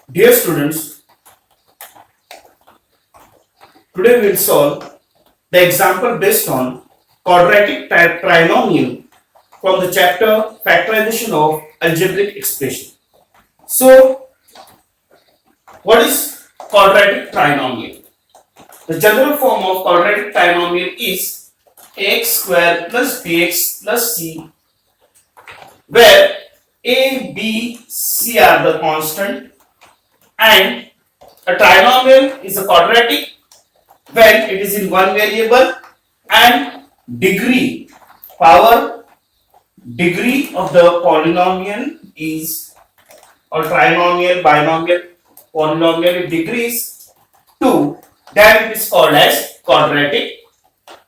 Dear students, today we will solve the example based on quadratic trinomial from the chapter Factorization of Algebraic Expression. So, what is quadratic trinomial? The general form of quadratic trinomial is ax square plus bx plus c, where a, b, c are the constant, and a trinomial is a quadratic when it is in one variable and degree degree of the polynomial is, or trinomial, binomial, polynomial, if degree is 2, then it is called as quadratic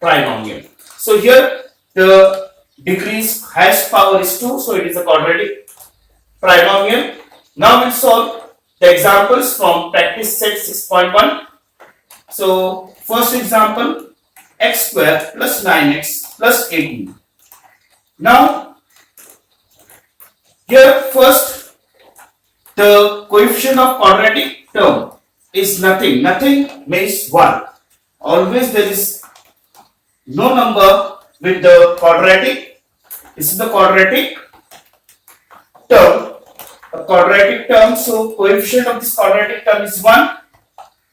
trinomial. So here the degrees highest power is 2, so it is a quadratic trinomial. Now we'll solve the examples from practice set 6.1. So first example, x square plus 9x plus 18. Now here first the coefficient of quadratic term is nothing. Nothing means 1. Always there is no number with the quadratic. This is the quadratic term. A quadratic term, so coefficient of this quadratic term is 1.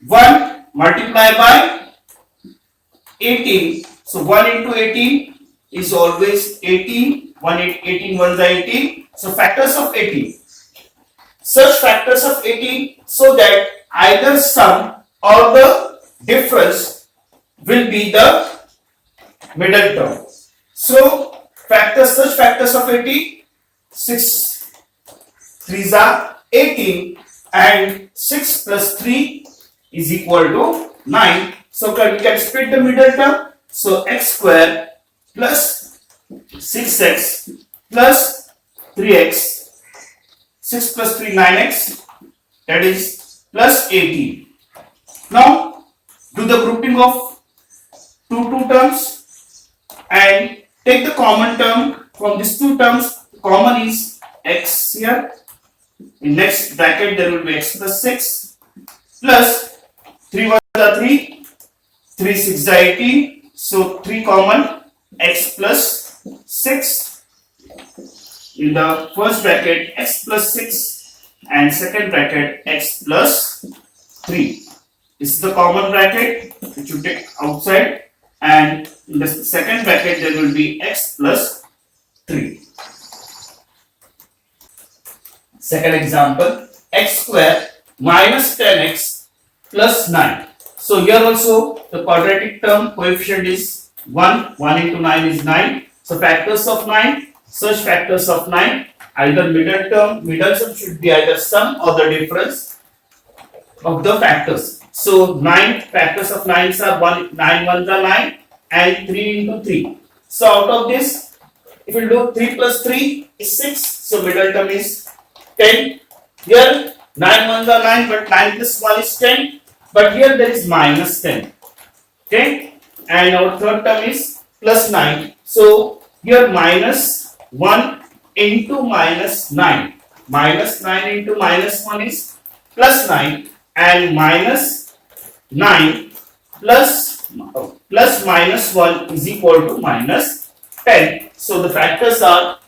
1 multiplied by 18. So 1 into 18 is always 18. 18 ones are 18. So factors of 18. Such factors of 18 so that either sum or the difference will be the middle term. So such factors of 18, 6 3s are 18 and 6 plus 3 is equal to 9. So we can split the middle term. So x square plus 6x plus 3x, 6 plus 3 9x, that is plus 18. Now do the grouping of two terms and take the common term from these two terms. Common is x here. In next bracket there will be x plus 6 plus 3 1 are 3, 3 6 are 18. So 3 common, x plus 6. In the first bracket x plus 6 and second bracket x plus 3. This is the common bracket which you take outside, and in the second bracket there will be x plus 3. Second example, x square minus 10x plus 9. So here also the quadratic term coefficient is 1. 1 into 9 is 9. So factors of 9, such factors of 9, either middle term should be either sum or the difference of the factors. So 9 factors of 9 are 1, 9 ones are 9 and 3 into 3. So out of this, if you do 3 plus 3 is 6. So middle term is 10. Here 9 ones are 9, but 9 plus 1 is 10. But here there is minus 10. Okay. And our third term is plus 9. So here minus 1 into minus 9. Minus 9 into minus 1 is plus 9. And minus 9 plus minus 1 is equal to minus 10. So the factors are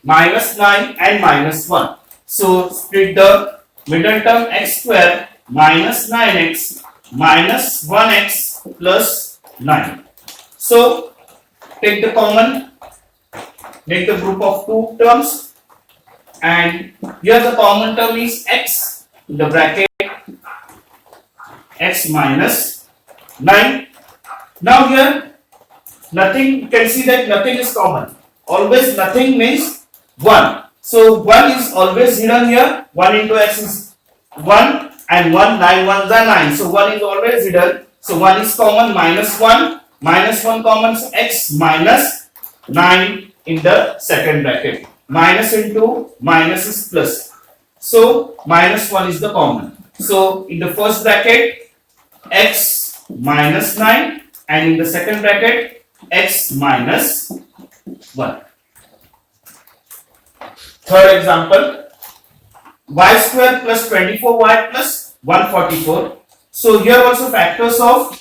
minus 9 and minus 1. So split the middle term x square minus 9x minus 1x plus 9. So take the common, make the group of two terms, and here the common term is x in the bracket x minus 9. Now here nothing, you can see that nothing is common. Always nothing means 1. So 1 is always hidden here. 1 into x is 1 and 1, 9 ones are 9. So 1 is always hidden. So 1 is common, minus 1 common, so x minus 9 in the second bracket. Minus into minus is plus. So minus 1 is the common. So in the first bracket x minus 9 and in the second bracket x minus 1. Third example, y square plus 24y plus 144. So here also factors of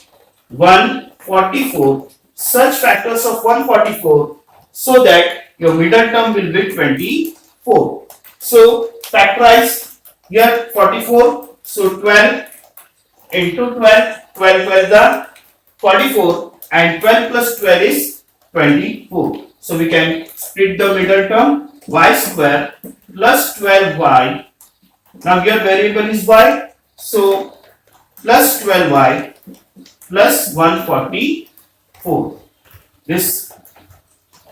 144, such factors of 144, so that your middle term will be 24. So factorize here 44, so 12 into 12, 12 12 the 44, and 12 plus 12 is 24. So we can split the middle term, y square plus 12y. Now here variable is y, so plus 12y plus 144. This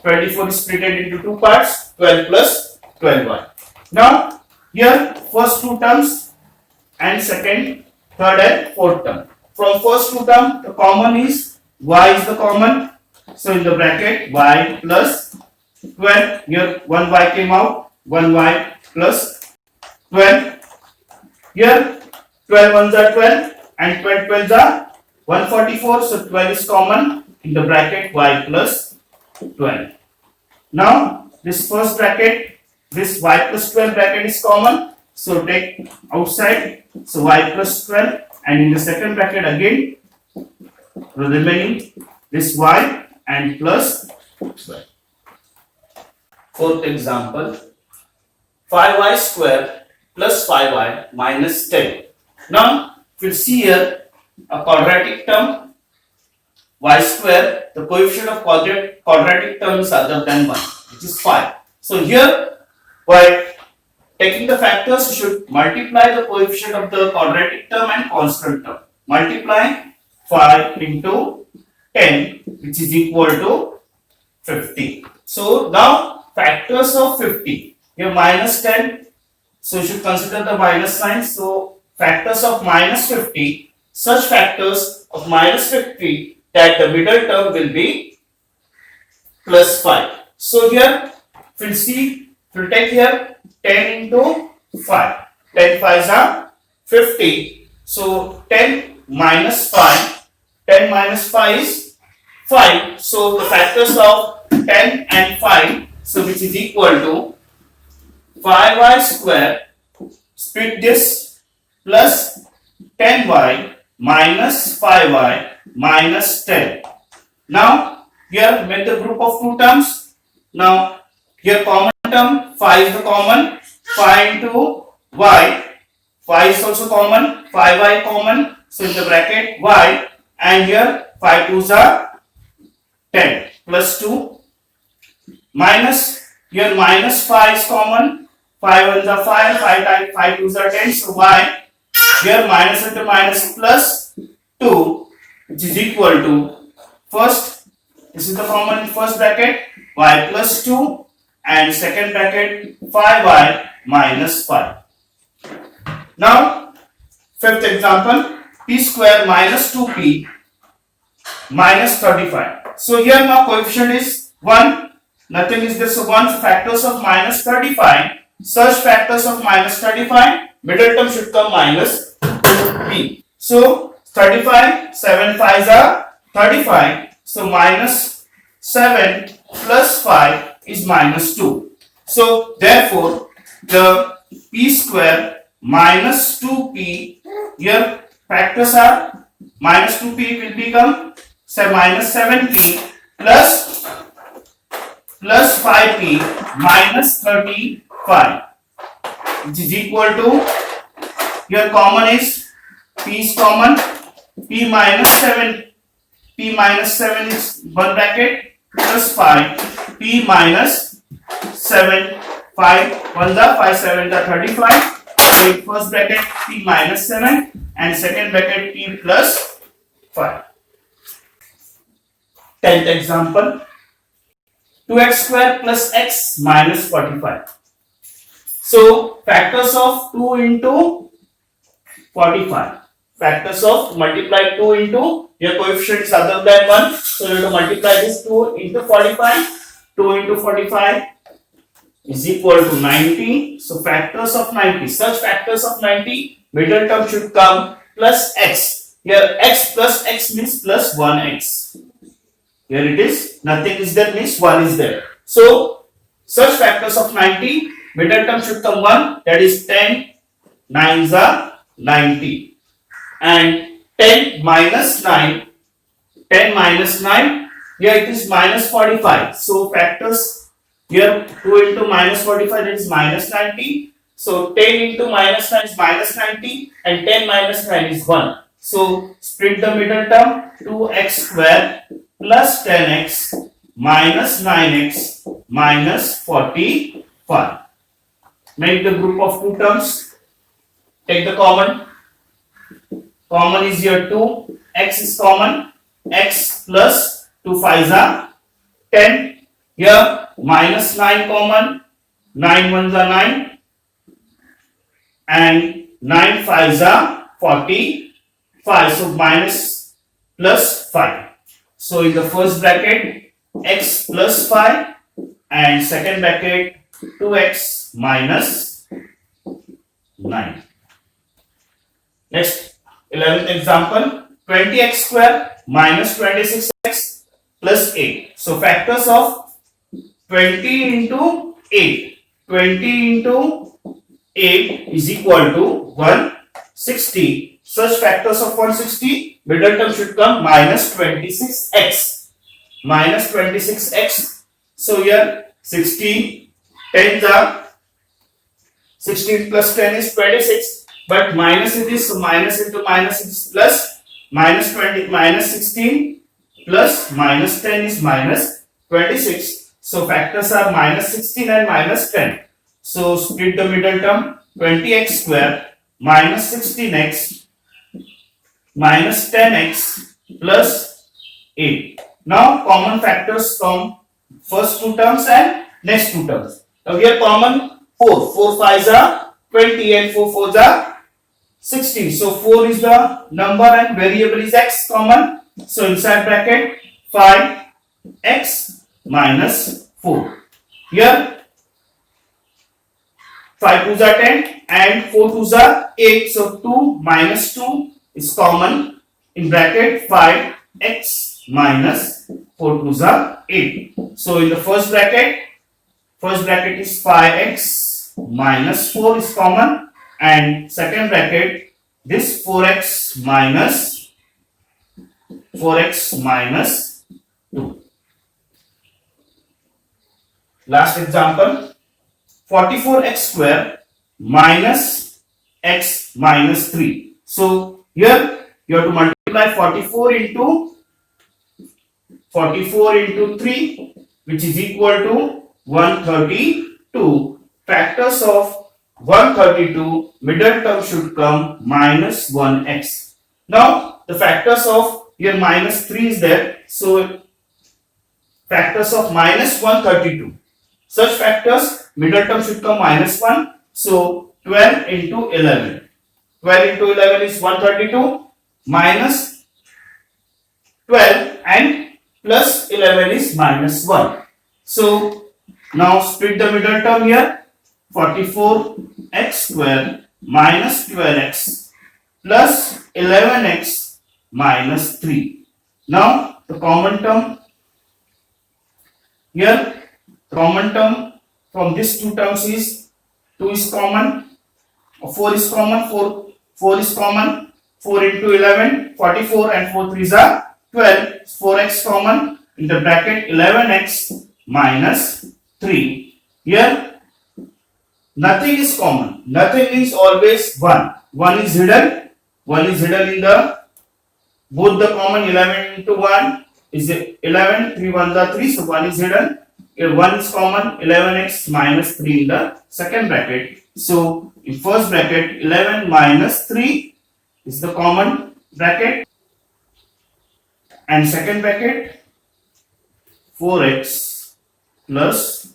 24 is split into two parts, 12 plus 12y. Now here first two terms and second, third and fourth term. From first two term, the common is y is the common. So in the bracket y plus 12, here 1y came out, 1y plus 12. Here 12 ones are 12 and 12 12s are 144. So 12 is common in the bracket y plus 12. Now this first bracket, this y plus 12 bracket is common. So take outside. So y plus 12, and in the second bracket again the remaining this y and plus 12. Fourth example, 5y square plus 5y minus 10. Now we'll see here a quadratic term, y square, the coefficient of quadratic term is other than 1, which is 5. So here, by taking the factors, you should multiply the coefficient of the quadratic term and constant term. Multiply 5 into 10, which is equal to 50. So now factors of 50, here minus 10, so you should consider the minus sign. So factors of minus 50, such factors of minus 50 that the middle term will be plus 5. So here we'll see, we'll take here 10 into 5. 10 5s are 50. So 10 minus 5. 10 minus 5 is 5. So the factors of 10 and 5, so which is equal to 5y square, split this, plus 10y minus 5y minus 10. Now here make the group of two terms. Now here common term, 5 is the common, 5 into y, 5 is also common, 5y common, so in the bracket y, and here 5 2s are 10 plus 2 minus, here minus 5 is common, 5 1s are 5, 5 2s are 10, so y, here minus into minus plus 2, which is equal to, first, this is the common in first bracket, y plus 2, and second bracket 5y minus 5. Now fifth example, p square minus 2p minus 35. So here now coefficient is 1, nothing is there, so 1 factors of minus 35, such factors of minus 35, middle term should come minus p. So 35, 7 5s are 35, so minus 7 plus 5 is minus 2. So therefore the p square minus 2p, here factors are minus 2p will become minus 7p plus 5p minus 35, which is equal to, here common is p is common, p minus 7 is one bracket plus 5, p minus 7, 5 1 the 5 7 the 35. So in first bracket p minus 7 and second bracket p plus 5. 10th example, 2x square plus x minus 45. So factors of 2 into 45. Factors of multiply 2 into, your coefficient is other than 1. So you have to multiply this 2 into 45. 2 into 45 is equal to 90. So factors of 90. Such factors of 90, middle term should come plus x. Here x plus x means plus 1x. Here it is, nothing is there means 1 is there. So such factors of 90, middle term should come 1, that is 10 9s are 90. And 10 minus 9, 10 minus 9, here it is minus 45. So factors here 2 into minus 45, that is minus 90. So 10 into minus 9 is minus 90 and 10 minus 9 is 1. So split the middle term, 2x square plus 10x minus 9x minus 45. Make the group of two terms. Take the common. Common is here 2. X is common. X plus 2 5s are 10. Here minus 9 common. 9 1s are 9. And 9 5s are 45. So minus plus 5. So in the first bracket, x plus 5 and second bracket 2x minus 9. Next, 11th example, 20x square minus 26x plus 8. So factors of 20 into 8. 20 into 8 is equal to 160. Such factors of 160, middle term should come minus 26x. Minus 26x. So here 16, 10s are 16 plus 10 is 26. But minus it is, so minus into minus is plus. Minus 20, minus 16 plus minus 10 is minus 26. So factors are minus 16 and minus 10. So split the middle term, 20x square minus 16x minus 10x plus 8. Now common factors from first two terms and next two terms. Now here common 4. 4 5s are 20 and 4 4s are 16. So 4 is the number and variable is x common. So inside bracket 5x minus 4. Here 5 2s are 10 and 4 2s are 8. So 2 minus 2 is common in bracket 5x minus 4 2s are 8. So in the first bracket is 5x minus 4 is common, and second bracket this 4x minus 2. Last example, 44x square minus x minus 3. So here you have to multiply 44 into 3, which is equal to 132. Factors of 132, middle term should come minus 1x. Now the factors of here minus 3 is there. So factors of minus 132. Such factors, middle term should come minus 1. So 12 into 11. 12 into 11 is 132 minus 12 and plus 11 is minus 1. So now split the middle term here. 44x square minus 12x plus 11x minus 3. Now the common term here, common term from these two terms is 2 is common, 4 is common, 4 is common, 4 into 11, 44 and 4 3s are 12, 4x common in the bracket 11x minus 3. Here nothing is common. Nothing is always 1. 1 is hidden. 1 is hidden in the both the common. 11 into 1 is 11. 3 1s are 3. So 1 is hidden. 1 is common. 11x minus 3 in the second bracket. So in first bracket 11 minus 3 is the common bracket. And second bracket 4x plus